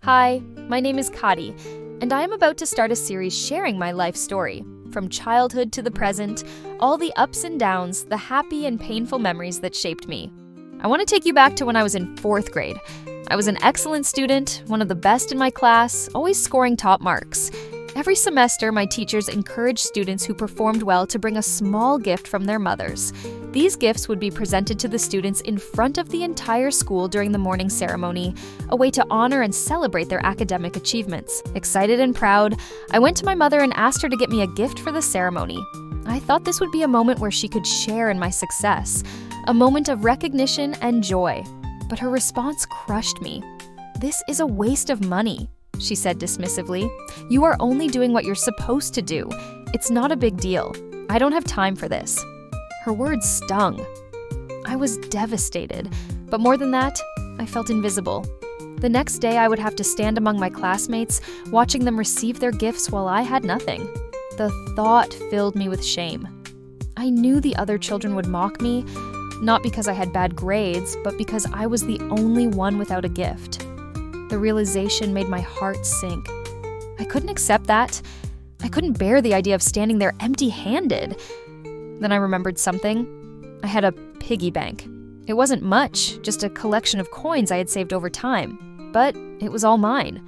Hi, my name is Kati, and I am about to start a series sharing my life story. From childhood to the present, all the ups and downs, the happy and painful memories that shaped me. I want to take you back to when I was in 4th grade. I was an excellent student, one of the best in my class, always scoring top marks. Every semester, my teachers encouraged students who performed well to bring a small gift from their mothers. These gifts would be presented to the students in front of the entire school during the morning ceremony, a way to honor and celebrate their academic achievements. Excited and proud, I went to my mother and asked her to get me a gift for the ceremony. I thought this would be a moment where she could share in my success, a moment of recognition and joy. But her response crushed me. "This is a waste of money," she said dismissively. "You are only doing what you're supposed to do. It's not a big deal. I don't have time for this." Her words stung. I was devastated, but more than that, I felt invisible. The next day, I would have to stand among my classmates, watching them receive their gifts while I had nothing. The thought filled me with shame. I knew the other children would mock me, not because I had bad grades, but because I was the only one without a gift. The realization made my heart sink. I couldn't accept that. I couldn't bear the idea of standing there empty-handed. Then I remembered something. I had a piggy bank. It wasn't much, just a collection of coins I had saved over time. But it was all mine.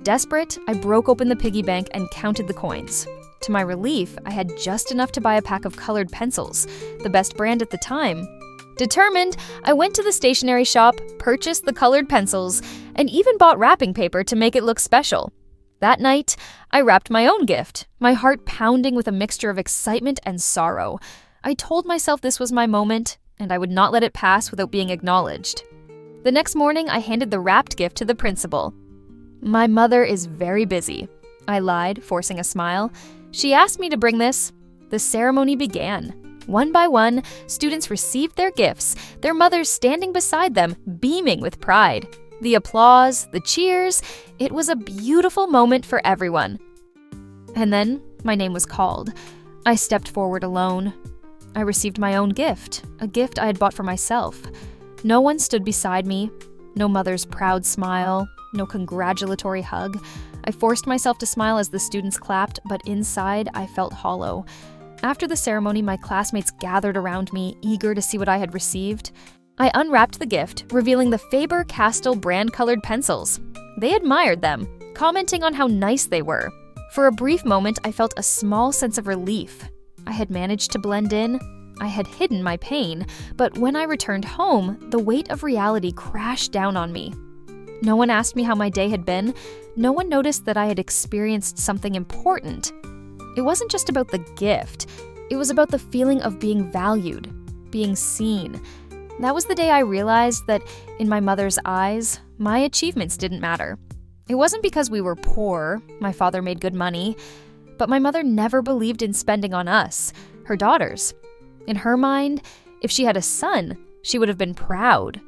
Desperate, I broke open the piggy bank and counted the coins. To my relief, I had just enough to buy a pack of colored pencils, the best brand at the time. Determined, I went to the stationery shop, purchased the colored pencils, and even bought wrapping paper to make it look special. That night, I wrapped my own gift, my heart pounding with a mixture of excitement and sorrow. I told myself this was my moment, and I would not let it pass without being acknowledged. The next morning, I handed the wrapped gift to the principal. "My mother is very busy," I lied, forcing a smile. "She asked me to bring this." The ceremony began. One by one, students received their gifts, their mothers standing beside them, beaming with pride. The applause, the cheers, it was a beautiful moment for everyone. And then my name was called. I stepped forward alone. I received my own gift, a gift I had bought for myself. No one stood beside me, no mother's proud smile, no congratulatory hug. I forced myself to smile as the students clapped, but inside I felt hollow. After the ceremony, my classmates gathered around me, eager to see what I had received. I unwrapped the gift, revealing the Faber-Castell brand-colored pencils. They admired them, commenting on how nice they were. For a brief moment, I felt a small sense of relief. I had managed to blend in. I had hidden my pain, but when I returned home, the weight of reality crashed down on me. No one asked me how my day had been. No one noticed that I had experienced something important. It wasn't just about the gift. It was about the feeling of being valued, being seen. That was the day I realized that, in my mother's eyes, my achievements didn't matter. It wasn't because we were poor, my father made good money, but my mother never believed in spending on us, her daughters. In her mind, if she had a son, she would have been proud.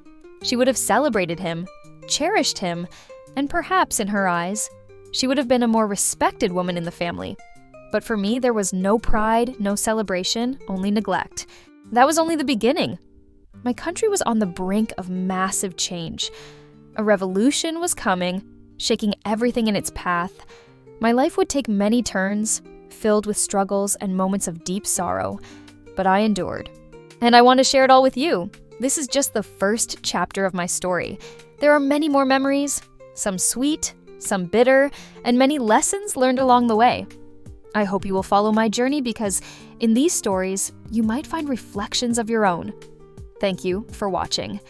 She would have celebrated him, cherished him, and perhaps, in her eyes, she would have been a more respected woman in the family. But for me, there was no pride, no celebration, only neglect. That was only the beginning. My country was on the brink of massive change. A revolution was coming, shaking everything in its path. My life would take many turns, filled with struggles and moments of deep sorrow. But I endured. And I want to share it all with you. This is just the first chapter of my story. There are many more memories, some sweet, some bitter, and many lessons learned along the way. I hope you will follow my journey because in these stories, you might find reflections of your own. Thank you for watching.